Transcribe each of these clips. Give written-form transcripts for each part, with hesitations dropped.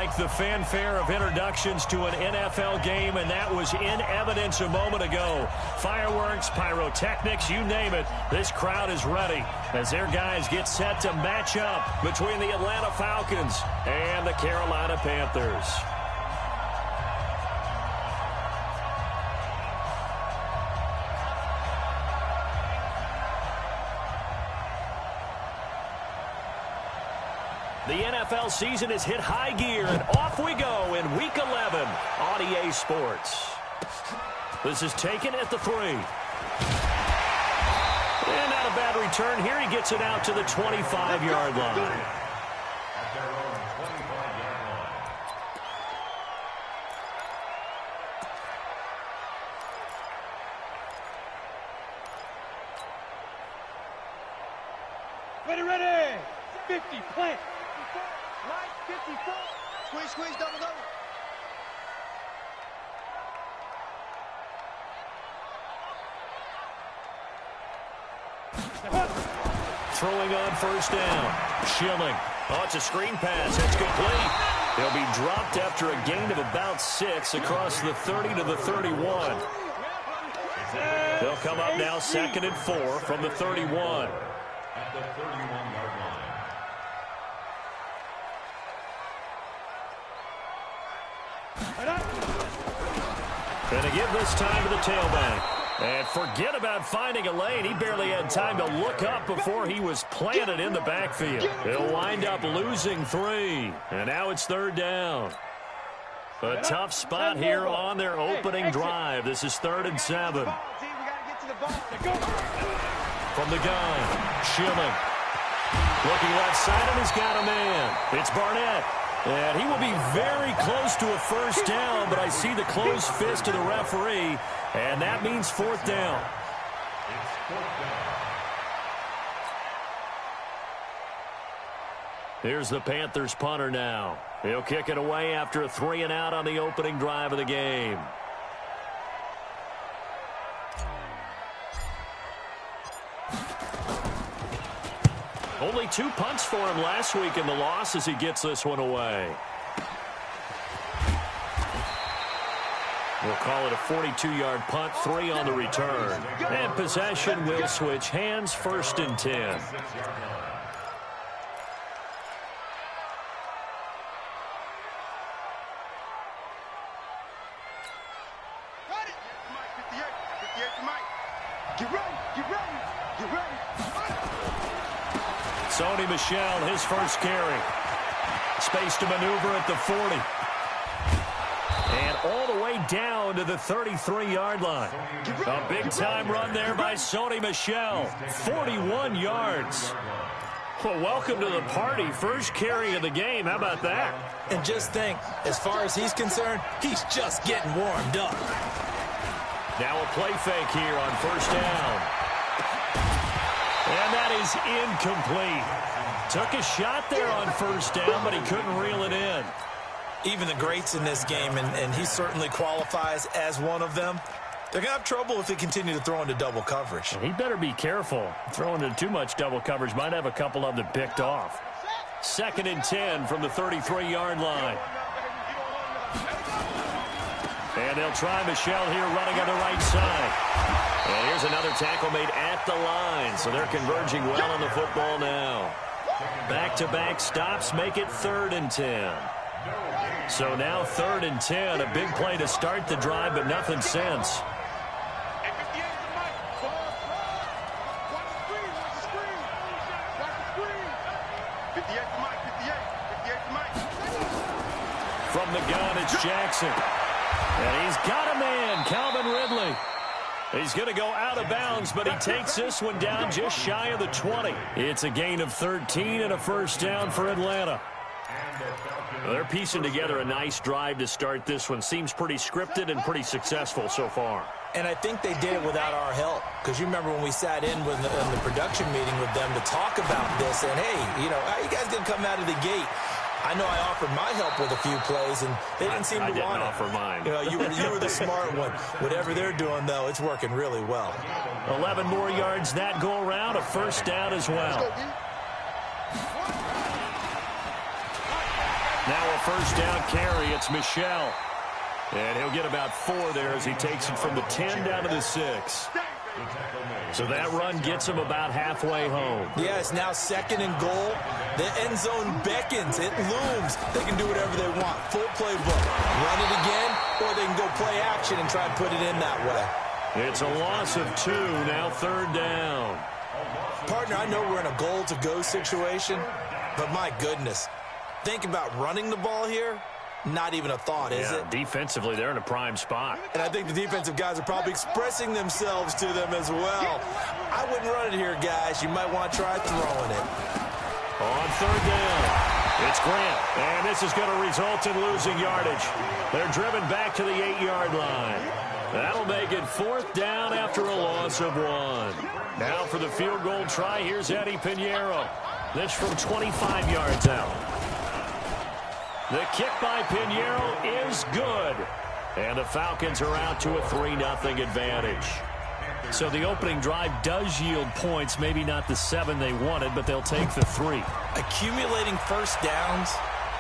like the fanfare of introductions to an NFL game, and that was in evidence a moment ago. Fireworks, pyrotechnics, you name it. This crowd is ready as their guys get set to match up between the Atlanta Falcons and the Carolina Panthers. The NFL season has hit high gear, and off we go in Week 11 on EA Sports. This is taken at the 3. And not a bad return here. He gets it out to the 25-yard line. Ready. 50, plant. Right, 54. Squeeze, double. Throwing on first down. Schilling. Oh, it's a screen pass. It's complete. He'll be dropped after a gain of about 6 across the 30 to the 31. They'll come up now 2nd and 4 from the 31. At the 31-yard line. Going to give this time to the tailback. And forget about finding a lane. He barely had time to look up before he was planted in the backfield. He'll wind up losing 3. And now it's 3rd down. A tough spot here on their opening drive. This is 3rd and 7. From the gun, Schilling. Looking left side, and he's got a man. It's Barnett. And he will be very close to a first down, but I see the closed fist of the referee, and that means 4th down. It's 4th down. Here's the Panthers punter now. He'll kick it away after a 3-and-out on the opening drive of the game. Only 2 punts for him last week in the loss as he gets this one away. We'll call it a 42-yard punt, 3 on the return. And possession will switch hands, 1st and 10. Sony Michel, his first carry. Space to maneuver at the 40. And all the way down to the 33-yard line. A big-time run there by Sony Michel. 41 yards. Well, welcome to the party. First carry of the game. How about that? And just think, as far as he's concerned, he's just getting warmed up. Now a play fake here on first down. And that is incomplete. Took a shot there on first down, but he couldn't reel it in. Even the greats in this game, and he certainly qualifies as one of them, they're going to have trouble if they continue to throw into double coverage. He better be careful. Throwing into too much double coverage might have a couple of them picked off. 2nd and 10 from the 33-yard line. And they'll try Michel here running on the right side. And here's another tackle made at the line. So they're converging well on the football now. Back-to-back stops make it 3rd and 10. So now 3rd and 10. A big play to start the drive, but nothing since. From the gun, it's Jackson. And he's got a man, Calvin Ridley. He's going to go out of bounds, but he takes this one down just shy of the 20. It's a gain of 13 and a first down for Atlanta. Well, they're piecing together a nice drive to start this one. Seems pretty scripted and pretty successful so far. And I think they did it without our help. Because you remember when we sat in with the production meeting with them to talk about this. And, hey, you know, how you guys going to come out of the gate? I know I offered my help with a few plays, and they didn't seem to want it. I didn't offer mine. You know, you were the smart one. Whatever they're doing, though, it's working really well. 11 more yards that go around, a first down as well. Now a first down carry. It's Michel. And he'll get about 4 there as he takes it from the 10 down to the 6. So that run gets him about halfway home. Yeah, it's now 2nd and goal. The end zone beckons. It looms. They can do whatever they want. Full playbook. Run it again, or they can go play action and try and put it in that way. It's a loss of 2. Now 3rd down. Partner, I know we're in a goal-to-go situation, but my goodness. Think about running the ball here. Not even a thought, is it? Defensively, they're in a prime spot. And I think the defensive guys are probably expressing themselves to them as well. I wouldn't run it here, guys. You might want to try throwing it. On 3rd down, it's Grant. And this is going to result in losing yardage. They're driven back to the 8-yard line. That'll make it 4th down after a loss of 1. Now for the field goal try, here's Eddie Pinheiro. This from 25 yards out. The kick by Pinheiro is good. And the Falcons are out to a 3-0 advantage. So the opening drive does yield points, maybe not the 7 they wanted, but they'll take the 3. Accumulating first downs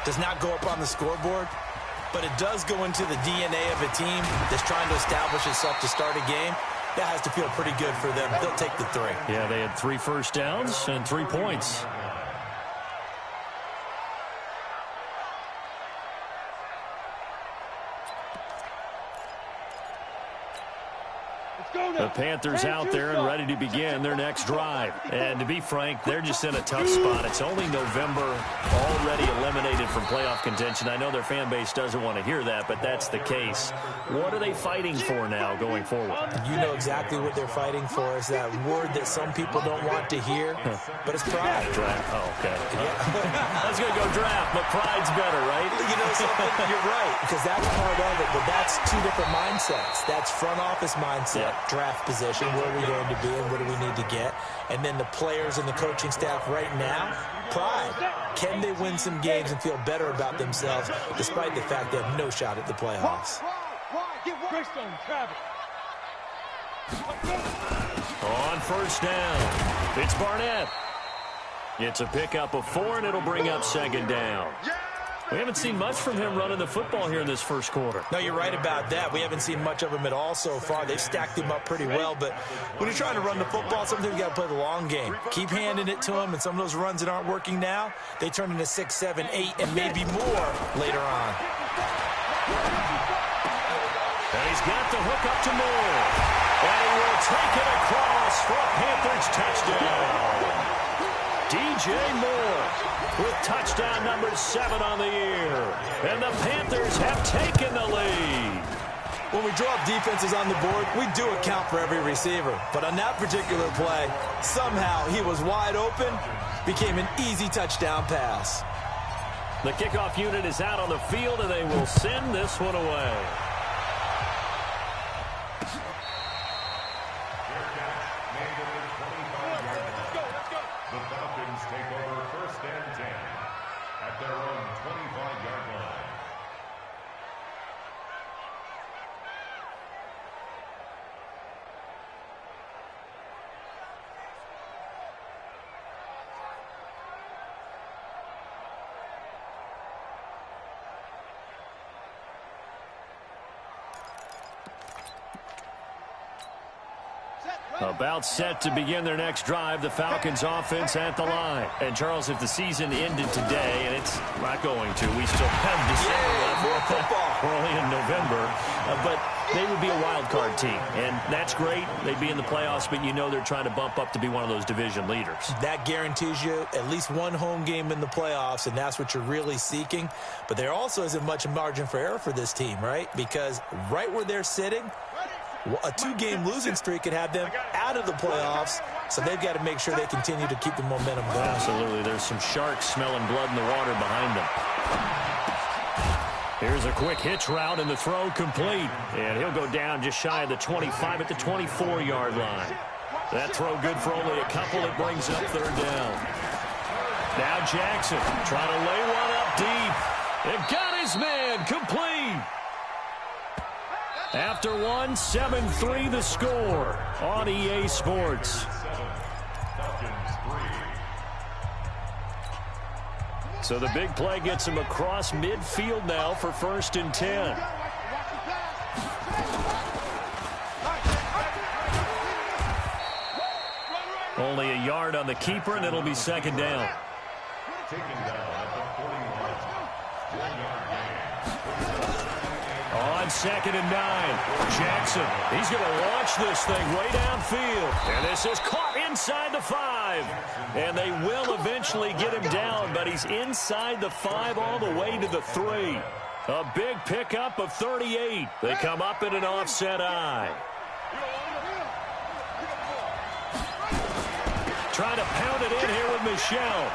does not go up on the scoreboard, but it does go into the DNA of a team that's trying to establish itself to start a game. That has to feel pretty good for them. They'll take the 3. Yeah, they had 3 first downs and 3 points. The Panthers out there and ready to begin their next drive. And to be frank, they're just in a tough spot. It's only November, already eliminated from playoff contention. I know their fan base doesn't want to hear that, but that's the case. What are they fighting for now going forward? You know exactly what they're fighting for. Is that word that some people don't want to hear, but it's pride. Draft. Oh, okay. Yeah. I was going to go draft, but pride's better, right? You know something? You're right, because that's part of it, but that's 2 different mindsets. That's front office mindset, draft position, where are we going to be and what do we need to get, and then the players and the coaching staff right now, pride. Can they win some games and feel better about themselves despite the fact they have no shot at the playoffs? On first down, it's Barnett. It's a pickup of 4, and it'll bring up 2nd down. We haven't seen much from him running the football here in this first quarter. No, you're right about that. We haven't seen much of him at all so far. They've stacked him up pretty well, but when you're trying to run the football, sometimes you got to play the long game. Keep handing it to him, and some of those runs that aren't working now, they turn into 6, 7, 8, and maybe more later on. And he's got the hook up to Moore. And he will take it across for a Panthers touchdown. DJ Moore with touchdown number 7 on the year. And the Panthers have taken the lead. When we draw up defenses on the board, we do account for every receiver. But on that particular play, somehow he was wide open, became an easy touchdown pass. The kickoff unit is out on the field, and they will send this one away. About set to begin their next drive, the Falcons offense at the line. And, Charles, if the season ended today, and it's not going to, we still have December left. We're only in November. But they would be a wild card team, and that's great. They'd be in the playoffs, but you know they're trying to bump up to be one of those division leaders. That guarantees you at least one home game in the playoffs, and that's what you're really seeking. But there also isn't much margin for error for this team, right? Because right where they're sitting, a 2-game losing streak could have them out of the playoffs, so they've got to make sure they continue to keep the momentum going. Absolutely. There's some sharks smelling blood in the water behind them. Here's a quick hitch route, and the throw complete. And he'll go down just shy of the 25 at the 24-yard line. That throw good for only a couple. It brings up 3rd down. Now Jackson trying to lay one up deep. And got his man complete. After 1, 7-3 the score on EA Sports. So the big play gets him across midfield now for 1st and 10. Only a yard on the keeper, and it'll be 2nd down. On 2nd and 9, Jackson, he's going to launch this thing way downfield. And this is caught inside the 5. And they will eventually get him down, but he's inside the 5 all the way to the 3. A big pickup of 38. They come up in an offset eye. Trying to pound it in here with Michel.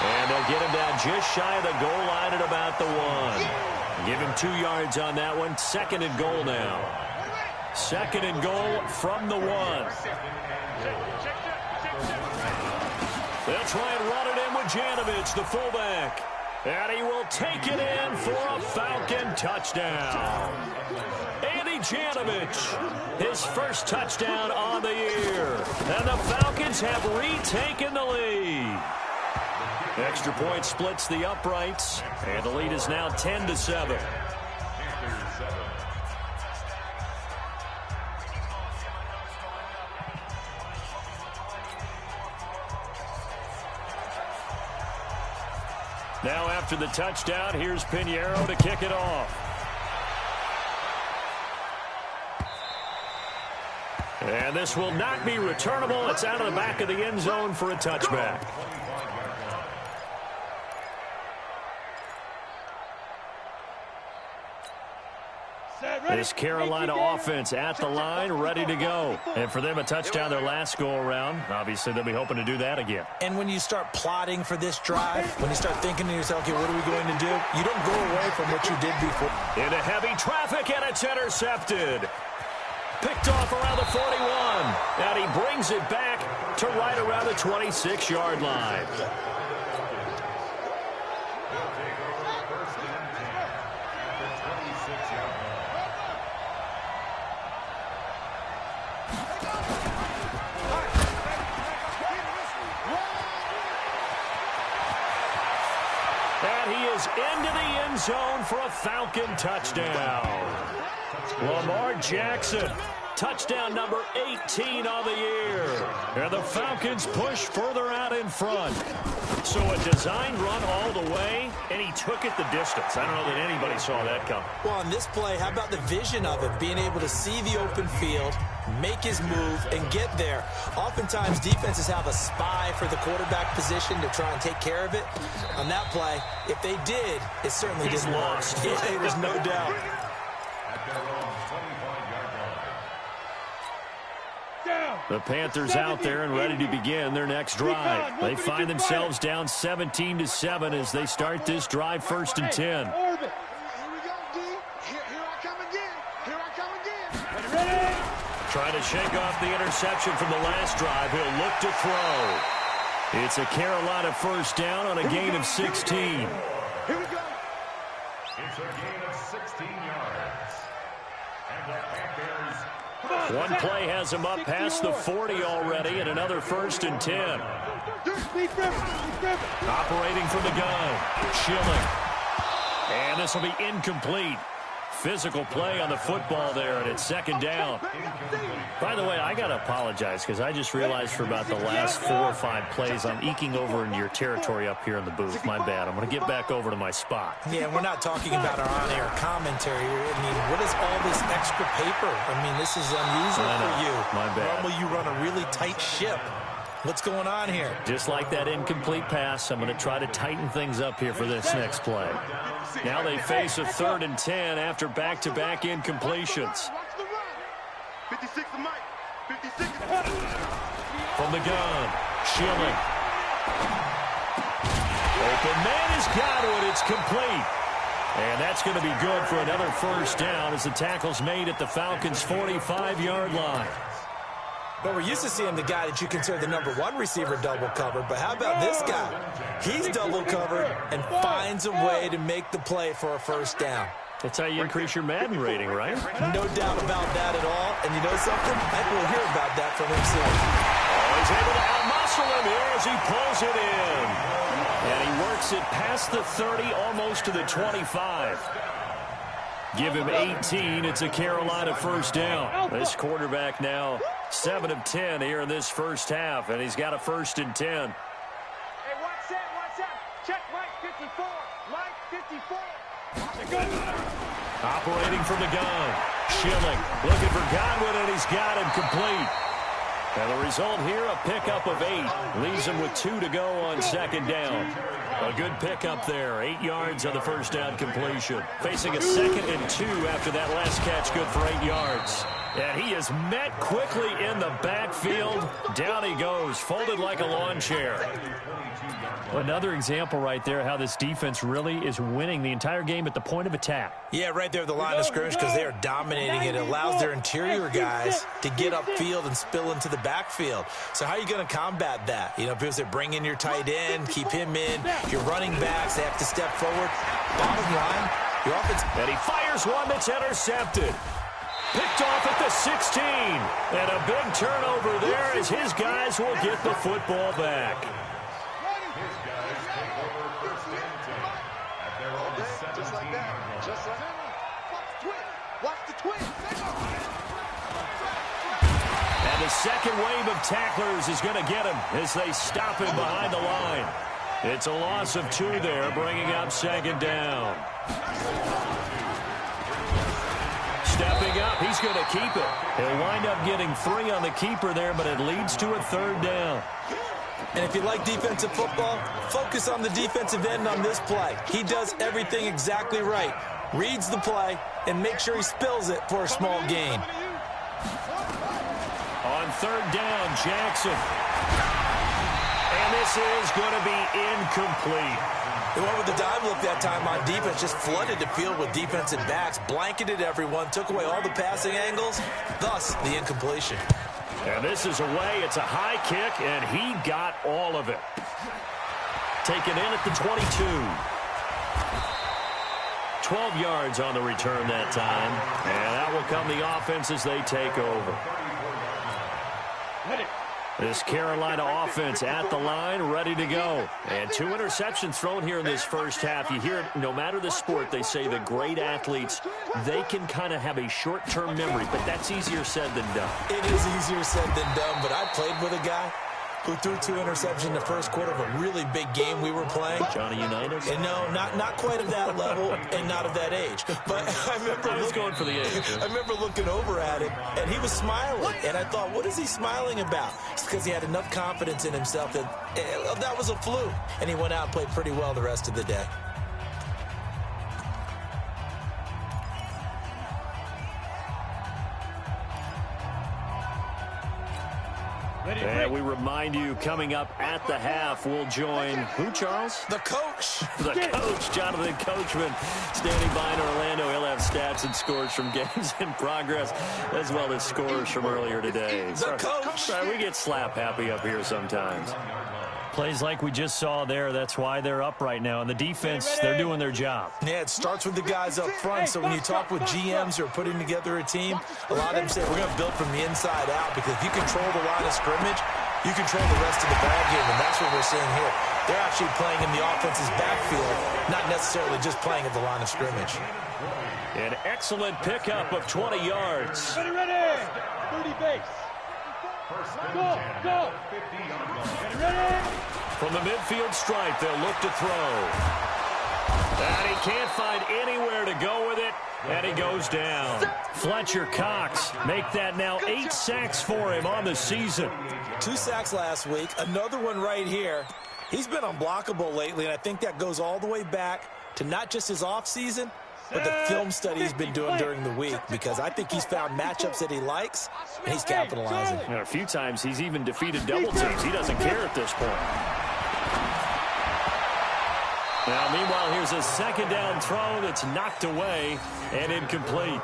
And they'll get him down just shy of the goal line at about the 1. Give him 2 yards on that one. 2nd and goal now. 2nd and goal from the 1. They'll try and run it in with Janovich, the fullback. And he will take it in for a Falcon touchdown. Andy Janovich, his first touchdown on the year. And the Falcons have retaken the lead. Extra point splits the uprights, and the lead is now 10-7. Now after the touchdown, here's Pinheiro to kick it off. And this will not be returnable. It's out of the back of the end zone for a touchback. This Carolina offense at the line, ready to go. And for them, a touchdown their last go-around. Obviously, they'll be hoping to do that again. And when you start plotting for this drive, when you start thinking to yourself, okay, what are we going to do? You don't go away from what you did before. Into heavy traffic, and it's intercepted. Picked off around the 41. And he brings it back to right around the 26-yard line. And he is into the end zone for a Falcon touchdown. Lamar Jackson, touchdown number 18 on the year. And the Falcons push further out in front. So a designed run all the way, and he took it the distance. I don't know that anybody saw that coming. Well, on this play, how about the vision of it? Being able to see the open field, make his move, and get there. Oftentimes, defenses have a spy for the quarterback position to try and take care of it. On that play, if they did, it certainly didn't work. Yeah, there's no doubt. The Panthers out there and ready to begin their next drive. They find themselves down 17-7 as they start this drive 1st and 10. Here we go, D. Here I come again. Here I come again. Ready? Trying to shake off the interception from the last drive. He'll look to throw. It's a Carolina first down on a gain of 16. Here we go. It's a gain of 16 yards. And the Panthers. One play has him up past the 40 already, and another 1st and 10. Operating from the gun, Schilling. And this will be incomplete. Physical play on the football there, and it's 2nd down. By the way, I got to apologize because I just realized for about the last 4 or 5 plays I'm eking over into your territory up here in the booth. My bad. I'm going to get back over to my spot. Yeah, we're not talking about our on-air commentary here. I mean, what is all this extra paper? I mean, this is unusual for you. My bad. Normally you run a really tight ship. What's going on here? Just like that incomplete pass, I'm going to try to tighten things up here for this next play. Now they face a 3rd and 10 after back-to-back incompletions. 56 to Mike. 56. From the gun, Schilling. Open man has got it. It's complete. And that's going to be good for another first down as the tackle's made at the Falcons' 45-yard line. But we're used to seeing the guy that you consider the #1 receiver double covered. But how about this guy? He's double covered and finds a way to make the play for a first down. That's how you increase your Madden rating, right? No doubt about that at all. And you know something? I think we'll hear about that from him soon. Oh, he's able to outmuscle him here as he pulls it in. And he works makes it past the 30, almost to the 25. Give him 18. It's a Carolina first down. This quarterback now 7 of 10 here in this first half, and he's got a 1st and 10. Hey, watch that. Check Mike 54. Mike 54. Operating from the gun. Schilling looking for Godwin, and he's got him complete. And the result here, a pickup of 8. Leaves him with 2 to go on 2nd down. A good pickup there. 8 yards on the first down completion. Facing a 2nd and 2 after that last catch, good for 8 yards. And he is met quickly in the backfield. Down he goes, folded like a lawn chair. Another example right there how this defense really is winning the entire game at the point of attack. Yeah, right there at the line of scrimmage because they are dominating it. It allows their interior guys to get upfield and spill into the backfield. So how are you going to combat that? You know, people say bring in your tight end, keep him in. Your running backs, they have to step forward. Bottom line, your offense. And he fires one that's intercepted. Picked off at the 16. And a big turnover there as his guys will get the football back. Just like that. Just like that. Watch the twin. And the second wave of tacklers is going to get him as they stop him behind the line. It's a loss of 2 there, bringing up 2nd down. Stepping up, he's going to keep it. He'll wind up getting 3 on the keeper there, but it leads to a 3rd down. And if you like defensive football, focus on the defensive end on this play. He does everything exactly right. Reads the play and make sure he spills it for a small gain. On 3rd down, Jackson. And this is going to be incomplete. They went with the dime look that time on defense, just flooded the field with defensive backs, blanketed everyone, took away all the passing angles, thus the incompletion. And this is away. It's a high kick, and he got all of it. Taken in at the 22. 12 yards on the return that time. And that will come the offense as they take over. This Carolina offense at the line, ready to go. And 2 interceptions thrown here in this first half. You hear it, no matter the sport, they say the great athletes, they can kind of have a short-term memory, but that's easier said than done. It is easier said than done, but I played with a guy who threw 2 interceptions in the first quarter of a really big game we were playing. Johnny Unitas? And no, not quite of that level and not of that age. But I remember going for the age. I remember looking over at him, and he was smiling. And I thought, what is he smiling about? It's because he had enough confidence in himself that that was a fluke. And he went out and played pretty well the rest of the day. And we remind you, coming up at the half, we'll join who, Charles? The coach. The coach, Jonathan Coachman, standing by in Orlando. He'll have stats and scores from games in progress, as well as scores from earlier today. The coach. Sorry, we get slap happy up here sometimes. Plays like we just saw there, that's why they're up right now. And the defense, they're doing their job. Yeah, it starts with the guys up front. So when you talk with GMs who are putting together a team, a lot of them say we're going to build from the inside out, because if you control the line of scrimmage, you control the rest of the ball game, and that's what we're seeing here. They're actually playing in the offense's backfield, not necessarily just playing at the line of scrimmage. An excellent pickup of 20 yards. Ready. 30 base. Go. Ready. From the midfield stripe, they'll look to throw. And he can't find anywhere to go with it, and he goes down. Fletcher Cox make that now 8 sacks for him on the season. 2 sacks last week, another one right here. He's been unblockable lately, and I think that goes all the way back to not just his offseason, but the film study he's been doing during the week, because I think he's found matchups that he likes, and he's capitalizing. And a few times he's even defeated double teams. He doesn't care at this point. Now, meanwhile, here's a 2nd down throw that's knocked away and incomplete.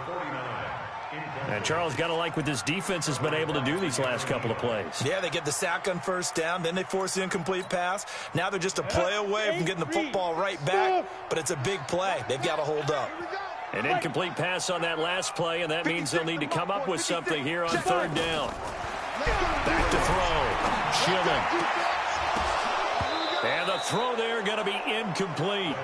And Charles, got to like what this defense has been able to do these last couple of plays. Yeah, they get the sack on 1st down, then they force the incomplete pass. Now they're just a play away from getting the football right back, but it's a big play. They've got to hold up. An incomplete pass on that last play, and that means they'll need to come up with something here on 3rd down. Back to throw. Schilling. And And the throw there going to be incomplete.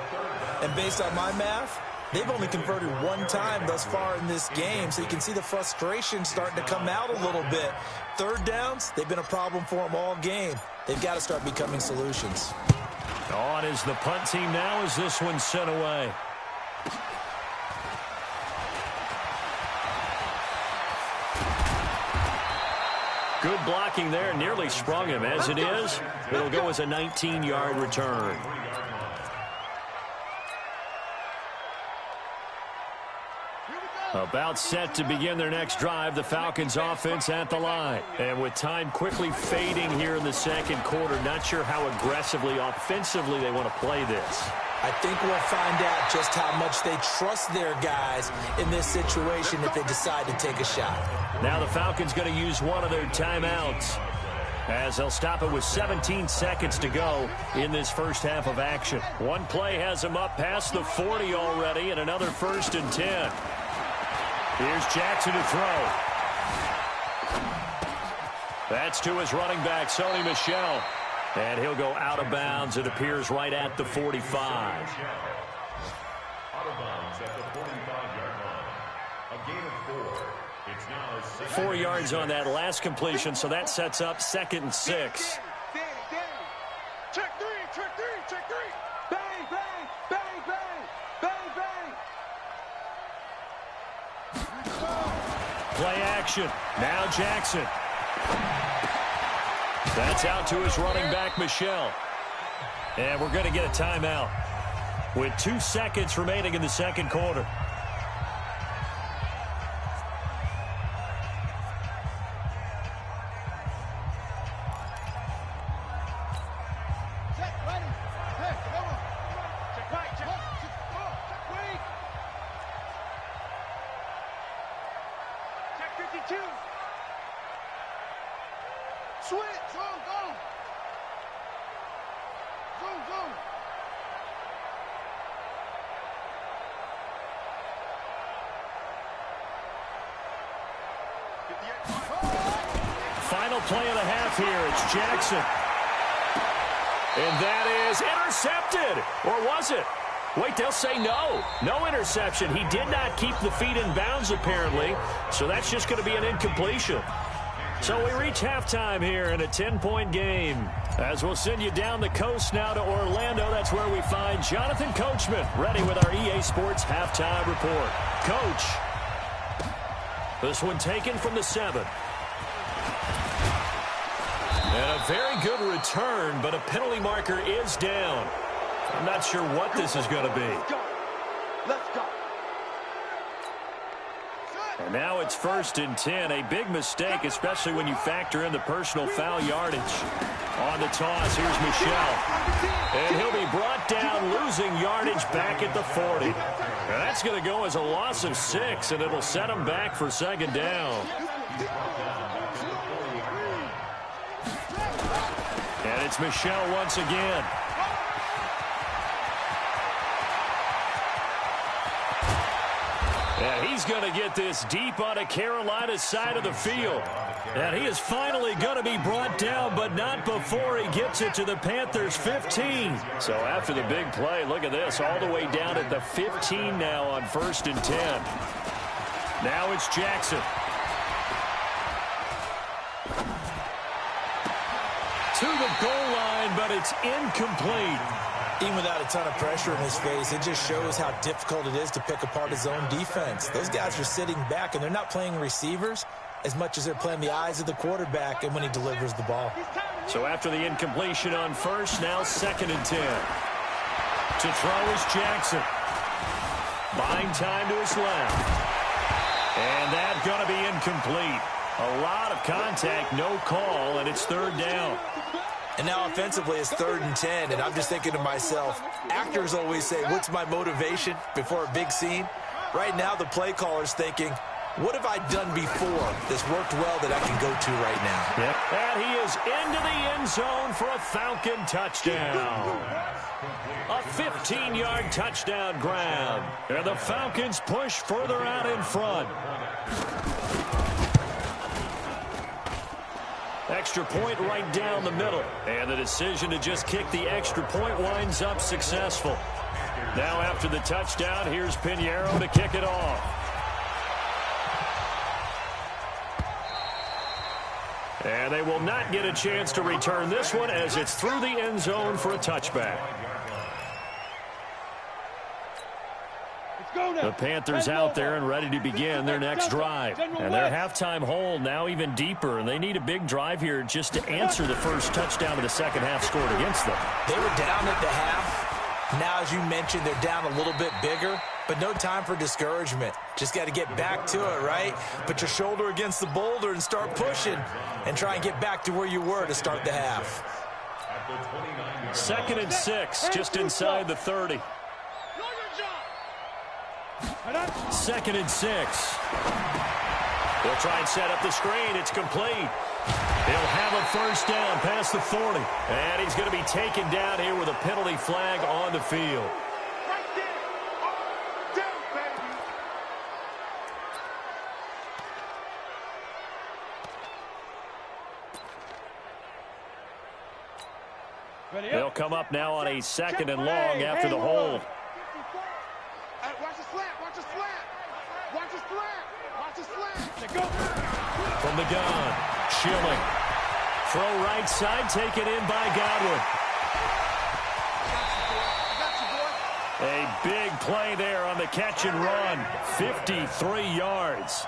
And based on my math, they've only converted one time thus far in this game, so you can see the frustration starting to come out a little bit. Third downs, they've been a problem for them all game. They've got to start becoming solutions. On is the punt team now as this one's sent away. Good blocking there, nearly sprung him. As it is, it'll go as a 19-yard return. About set to begin their next drive, the Falcons offense at the line. And with time quickly fading here in the second quarter, not sure how aggressively, offensively they want to play this. I think we'll find out just how much they trust their guys in this situation if they decide to take a shot. Now the Falcons going to use one of their timeouts as they'll stop it with 17 seconds to go in this first half of action. One play has them up past the 40 already, and another 1st and 10. Here's Jackson to throw. That's to his running back, Sony Michel. And he'll go out of bounds. It appears right at the 45. Out of bounds at the 45-yard line. A gain of 4. It's now 4 yards on that last completion, so that sets up 2nd and 6. Check three, check three, check three. Bang, bang, bang, bang, bang, bang. Play action. Now Jackson. That's out to his running back, Michel. And we're going to get a timeout with 2 seconds remaining in the second quarter. Check, ready. Hey, come on. Check right, check. Check wait. Check 52. Switch, go, go. Go, go. Final play of the half here. It's Jackson. And that is intercepted. Or was it? Wait, they'll say no. No interception. He did not keep the feet in bounds, apparently. So that's just going to be an incompletion. So we reach halftime here in a 10-point game. As we'll send you down the coast now to Orlando, that's where we find Jonathan Coachman ready with our EA Sports halftime report. Coach, this one taken from the 7. And a very good return, but a penalty marker is down. I'm not sure what this is going to be. Let's go. Let's go. And now it's 1st and 10. A big mistake, especially when you factor in the personal foul yardage. On the toss, here's Michel. And he'll be brought down, losing yardage back at the 40. And that's going to go as a loss of 6, and it'll set him back for 2nd down. And it's Michel once again. And he's going to get this deep on a Carolina side of the field. And he is finally going to be brought down, but not before he gets it to the Panthers' 15. So after the big play, look at this, all the way down at the 15 now on 1st and 10. Now it's Jackson. To the goal line, but it's incomplete. Even without a ton of pressure in his face, it just shows how difficult it is to pick apart his own defense. Those guys are sitting back, and they're not playing receivers as much as they're playing the eyes of the quarterback and when he delivers the ball. So after the incompletion on 1st, now 2nd and 10. To throw is Jackson. Buying time to his left. And that's going to be incomplete. A lot of contact, no call, and it's 3rd down. And now offensively it's 3rd and 10, and I'm just thinking to myself, actors always say, what's my motivation before a big scene? Right now the play caller's thinking, what have I done before that's worked well that I can go to right now? Yep. And he is into the end zone for a Falcon touchdown. A 15-yard touchdown grab. And the Falcons push further out in front. extra point right down the middle. And the decision to just kick the extra point winds up successful. Now after the touchdown, here's Pinheiro to kick it off. And they will not get a chance to return this one as it's through the end zone for a touchback. The Panthers out there and ready to begin their next drive. And their halftime hole now even deeper, and they need a big drive here just to answer the first touchdown of the second half scored against them. They were down at the half. Now, as you mentioned, they're down a little bit bigger, but no time for discouragement. Just got to get back to it, right? Put your shoulder against the boulder and start pushing and try and get back to where you were to start the half. 2nd and 6, just inside the 30. 2nd and 6. They'll try and set up the screen. It's complete. He'll have a first down past the 40. And he's going to be taken down here with a penalty flag on the field. Right there. Oh, down, baby. They'll come up now on a 2nd and long after the hold. Watch the slant. Watch the slant. Watch the slant. Watch the slant. Go. From the gun, Schilling. Throw right side, taken in by Godwin. A big play there on the catch and run. 53 yards.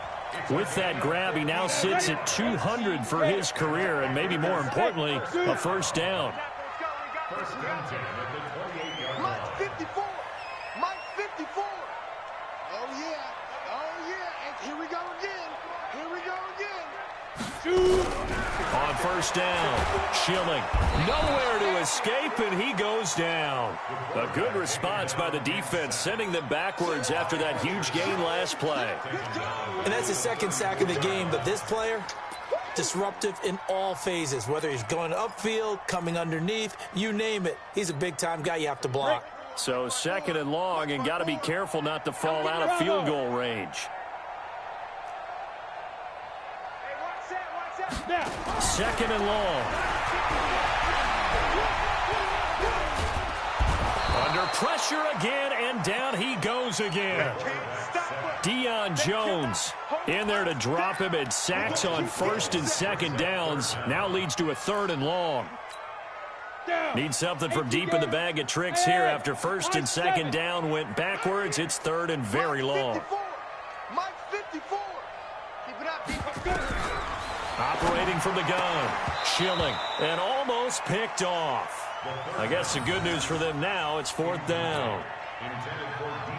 With that grab, he now sits at 200 for his career, and maybe more importantly, a first down. First and 10 at the 28-yard line. Mike 54. Mike 54. Oh, yeah. Oh, yeah. And here we go again. Here we go again. On first down, Schilling. Nowhere to escape, and he goes down. A good response by the defense, sending them backwards after that huge gain last play. And that's his second sack of the game, but this player, disruptive in all phases, whether he's going upfield, coming underneath, you name it. He's a big-time guy you have to block. So 2nd and long, and got to be careful not to fall out of field goal range. 2nd and long. Under pressure again, and down he goes again. Deion Jones in there to drop him, and sacks on 1st and 2nd downs. Now leads to a 3rd and long. Need something from deep in the bag of tricks here after 1st and 2nd down went backwards. It's 3rd and very long. Mike 54. Keep it up. Keep it up. Operating from the gun, Schilling, and almost picked off. I guess the good news for them now, it's 4th down.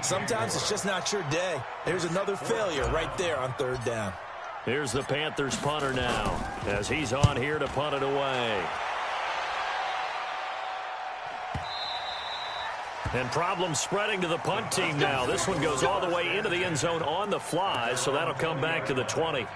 Sometimes it's just not your day. There's another failure right there on 3rd down. Here's the Panthers punter now, as he's on here to punt it away. And problems spreading to the punt team now. This one goes all the way into the end zone on the fly, so that'll come back to the 20.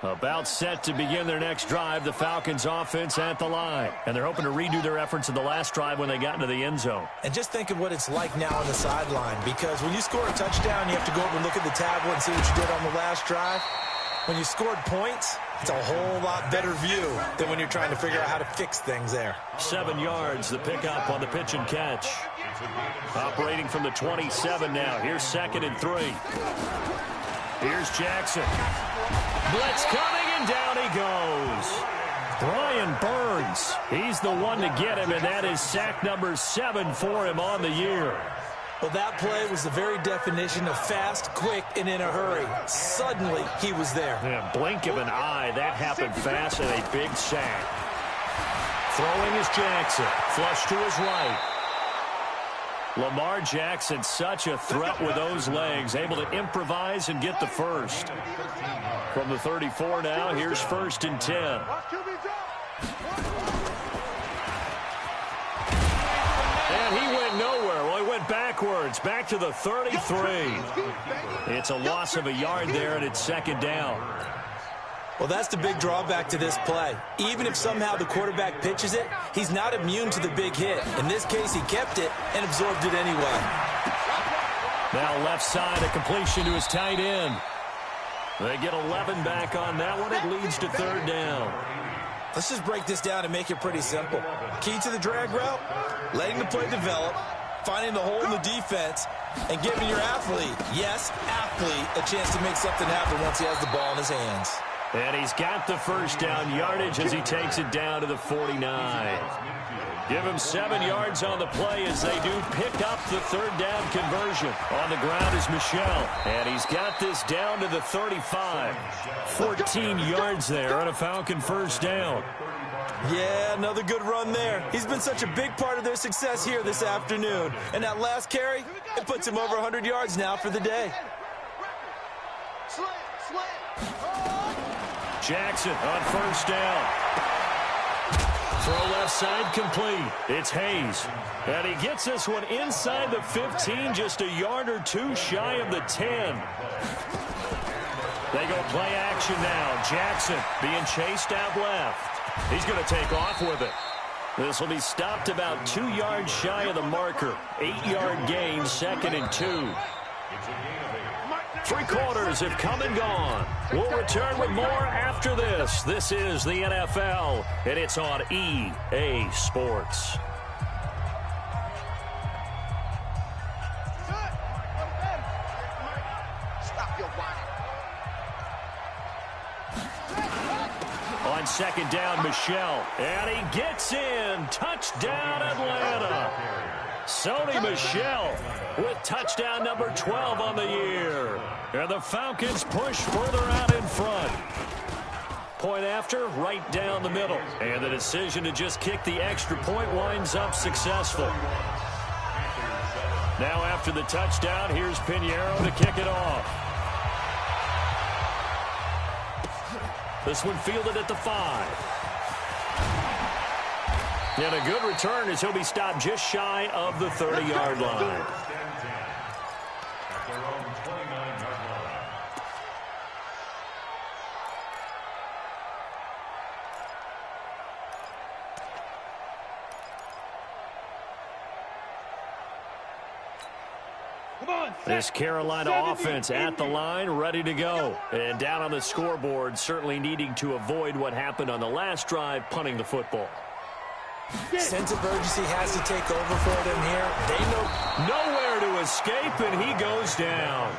About set to begin their next drive, the Falcons offense at the line. And they're hoping to redo their efforts in the last drive when they got into the end zone. And just think of what it's like now on the sideline, because when you score a touchdown, you have to go over and look at the tablet and see what you did on the last drive. When you scored points, it's a whole lot better view than when you're trying to figure out how to fix things there. 7 yards, the pickup on the pitch and catch. Operating from the 27 now. Here's 2nd and 3. Here's Jackson. Blitz coming, and down he goes. Brian Burns, he's the one to get him, and that is sack number 7 for him on the year. Well, that play was the very definition of fast, quick, and in a hurry. Suddenly, he was there. Yeah, blink of an eye, that happened fast, and a big sack. Throwing is Jackson. Flush to his right. Lamar Jackson, such a threat with those legs, able to improvise and get the first. From the 34 now, here's 1st and 10. And he went nowhere. Well, he went backwards, back to the 33. It's a loss of a yard there, and it's 2nd down. Well, that's the big drawback to this play. Even if somehow the quarterback pitches it, he's not immune to the big hit. In this case, he kept it and absorbed it anyway. Now left side, a completion to his tight end. They get 11 back on that one. It leads to third down. Let's just break this down and make it pretty simple. Key to the drag route, letting the play develop, finding the hole in the defense, and giving your athlete, yes, athlete, a chance to make something happen once he has the ball in his hands. And he's got the first down yardage as he takes it down to the 49. Give him 7 yards on the play as they do pick up the third down conversion. On the ground is Michel, and he's got this down to the 35. 14 yards there on a Falcon first down. Yeah, another good run there. He's been such a big part of their success here this afternoon. And that last carry, it puts him over 100 yards now for the day. Jackson on first down. Throw left side complete. It's Hayes. And he gets this one inside the 15, just a yard or two shy of the 10. They go play action now. Jackson being chased out left. He's going to take off with it. This will be stopped about 2 yards shy of the marker. 8-yard gain, 2nd and 2. 3 quarters have come and gone. We'll return with more after this. This is the NFL, and it's on EA Sports. On second down, Michel, and he gets in. Touchdown, Atlanta. Sony Michel with touchdown number 12 on the year. And the Falcons push further out in front. Point after, right down the middle. And the decision to just kick the extra point winds up successful. Now after the touchdown, here's Pinheiro to kick it off. This one fielded at the 5. And a good return as he'll be stopped just shy of the 30-yard line. This Carolina offense at the line, ready to go. And down on the scoreboard, certainly needing to avoid what happened on the last drive, punting the football. Sense of urgency has to take over for them here. They know nowhere to escape, and he goes down.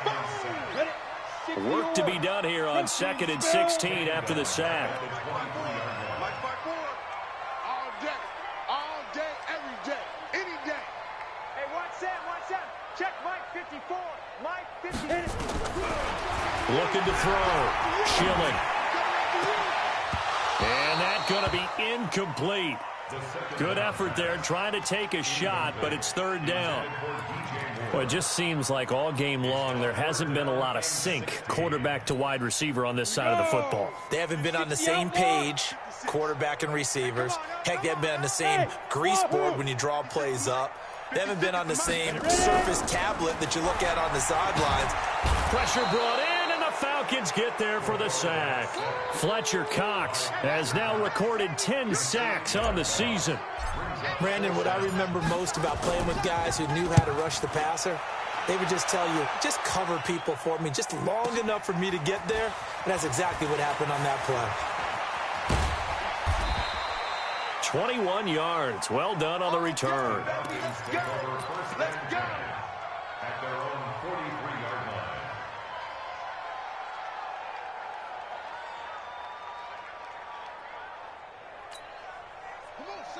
Work to be done here on 2nd and 16 after the sack. All day, every day, any day. Hey, watch that. Check Mike 54. Mike 50. Looking to throw. Schilling. And that's going to be incomplete. Good effort there, trying to take a shot, but it's third down. Well, it just seems like all game long there hasn't been a lot of sync quarterback to wide receiver on this side of the football. They haven't been on the same page, quarterback and receivers. Heck, they haven't been on the same grease board when you draw plays up. They haven't been on the same surface tablet that you look at on the sidelines. Pressure brought in, and the Falcons get there for the sack. Fletcher Cox has now recorded 10 sacks on the season. Brandon, what I remember most about playing with guys who knew how to rush the passer, they would just tell you, just cover people for me, just long enough for me to get there. And that's exactly what happened on that play. 21 yards. Well done on the return. Let's go. At their own 43-yard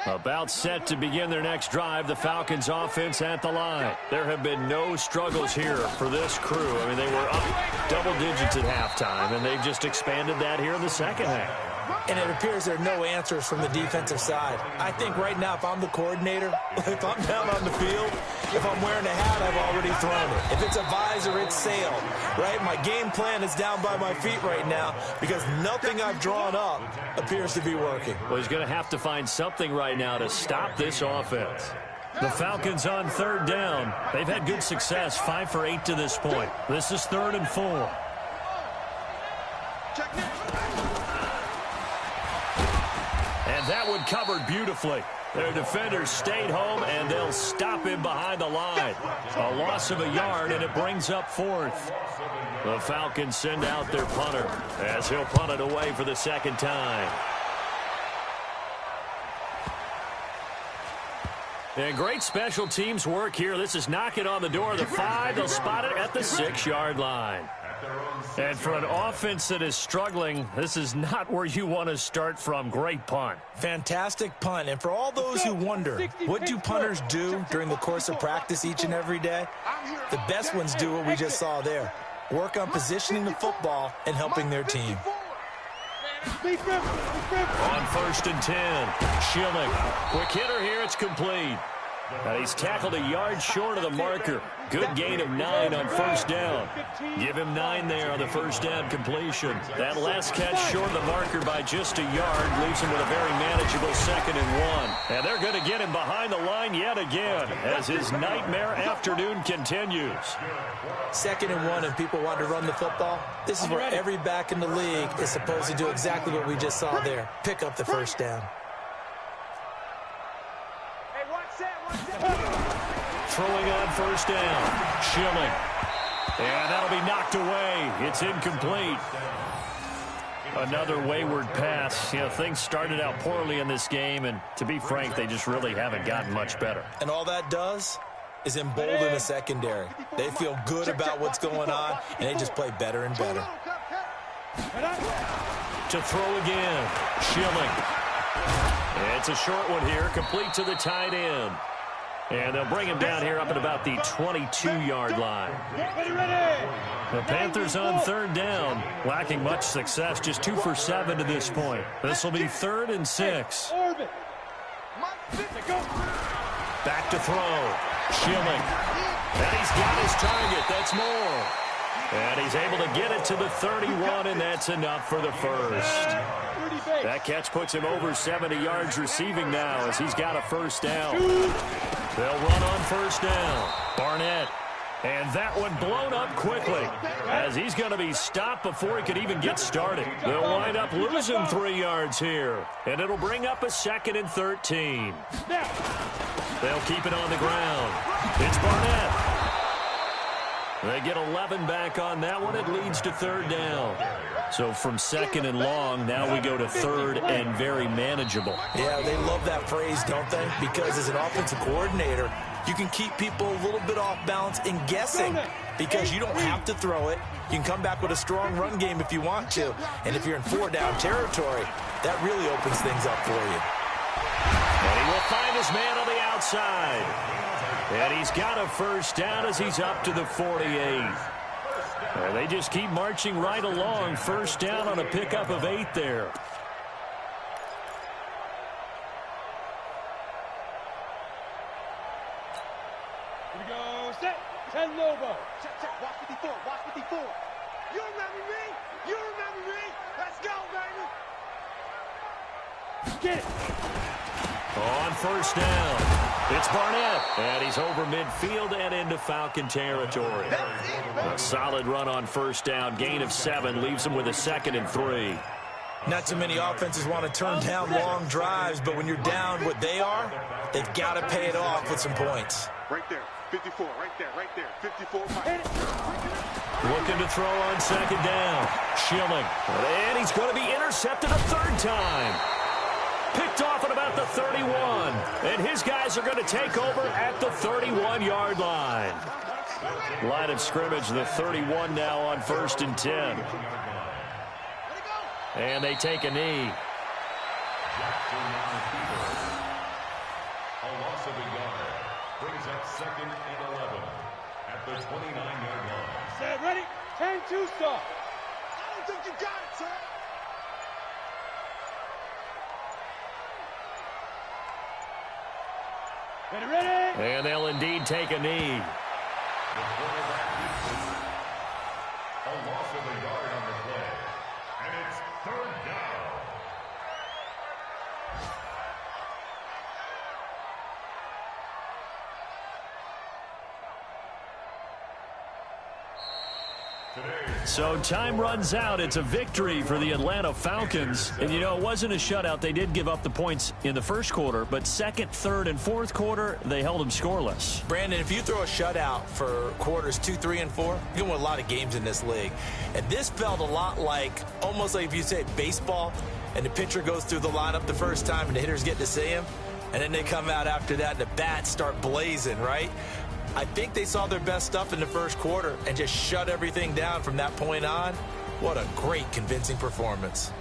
line. About set to begin their next drive, the Falcons offense at the line. There have been no struggles here for this crew. I mean, they were up double digits at halftime, and they've just expanded that here in the second half. And it appears there are no answers from the defensive side. I think right now, if I'm the coordinator, if I'm down on the field, if I'm wearing a hat, I've already thrown it. If it's a visor, it's sailed, right? My game plan is down by my feet right now because nothing I've drawn up appears to be working. Well, he's going to have to find something right now to stop this offense. The Falcons on third down. They've had good success, 5 for 8 to this point. This is 3rd and 4. And that one covered beautifully. Their defenders stayed home, and they'll they'll stop him behind the line. A loss of a yard, and it brings up fourth. The Falcons send out their punter as he'll punt it away for the second time. And great special teams work here. This is knocking on the door of the 5. They'll spot it at the 6-yard line. And for an offense that is struggling, this is not where you want to start from. Great punt. Fantastic punt. And for all those who wonder, what do punters do during the course of practice each and every day? The best ones do what we just saw there. Work on positioning the football and helping their team. On 1st and 10, Schilling. Quick hitter here, it's complete. And he's tackled a yard short of the marker. Good gain of 9 on first down. Give him 9 there on the first down completion. That last catch short of the marker by just a yard leaves him with a very manageable 2nd and 1. And they're going to get him behind the line yet again as his nightmare afternoon continues. 2nd and 1 and people want to run the football. This is where every back in the league is supposed to do exactly what we just saw there. Pick up the first down. Throwing on first down, Schilling. And that'll be knocked away. It's incomplete. Another wayward pass. You know, things started out poorly in this game, and to be frank, they just really haven't gotten much better. And all that does is embolden the secondary. They feel good about what's going on, and they just play better and better. To throw again, Schilling. It's a short one here, complete to the tight end. And they'll bring him down here up at about the 22-yard line. The Panthers on 3rd down, lacking much success, just 2 for 7 to this point. This will be 3rd and 6. Back to throw, Schilling. And he's got his target, that's more. And he's able to get it to the 31, and that's enough for the first. That catch puts him over 70 yards receiving now as he's got a first down. They'll run on first down. Barnett. And that one blown up quickly as he's going to be stopped before he could even get started. They'll wind up losing 3 yards here, and it'll bring up a 2nd and 13. They'll keep it on the ground. It's Barnett. They get 11 back on that one. It leads to 3rd down. So from 2nd and long, now we go to 3rd and very manageable. Yeah, they love that phrase, don't they? Because as an offensive coordinator, you can keep people a little bit off balance and guessing because you don't have to throw it. You can come back with a strong run game if you want to. And if you're in 4-down territory, that really opens things up for you. And he will find his man on the outside. And he's got a first down as he's up to the 48. And they just keep marching right along. First down on a pickup of 8 there. Here we go. Set. 10 Lobo. Check. Watch 54. Watch 54. You remember me? You remember me? Let's go, baby. Get it. On first down. It's Barnett, and he's over midfield and into Falcon territory. A solid run on first down, gain of 7, leaves him with a 2nd and 3. Not too many offenses want to turn down long drives, but when you're down what they are, they've got to pay it off with some points. Right there, 54, right there, 54. Looking to throw on 2nd down. Schilling, and he's going to be intercepted a 3rd time. Picked off at about the 31, and his guys are going to take over at the 31-yard line. Line of scrimmage, the 31 now on 1st and 10. And they take a knee. A loss of a yard brings up 2nd and 11 at the 29-yard line. Set. Ready. 10-2 stop. I don't think you got it, sir. Ready. And they'll indeed take a knee. The quarterback a loss of a yard on the play. And it's 3rd down. So time runs out. It's a victory for the Atlanta Falcons. And, you know, it wasn't a shutout. They did give up the points in the first quarter, but second, third, and fourth quarter, they held them scoreless. Brandon, if you throw a shutout for quarters 2, 3, and 4, you're going to win a lot of games in this league. And this felt a lot like, almost like if you say baseball, and the pitcher goes through the lineup the first time and the hitters get to see him, and then they come out after that and the bats start blazing, right? I think they saw their best stuff in the first quarter and just shut everything down from that point on. What a great, convincing performance.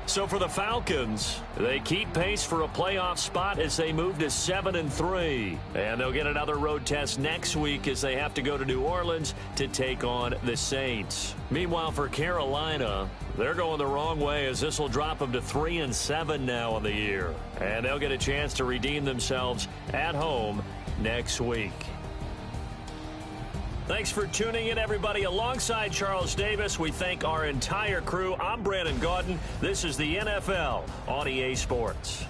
So for the Falcons, they keep pace for a playoff spot as they move to 7-3. And they'll get another road test next week as they have to go to New Orleans to take on the Saints. Meanwhile, for Carolina, they're going the wrong way as this will drop them to 3-7 now on the year. And they'll get a chance to redeem themselves at home next week. Thanks for tuning in, everybody. Alongside Charles Davis, we thank our entire crew. I'm Brandon Gaudin. This is the NFL on EA Sports.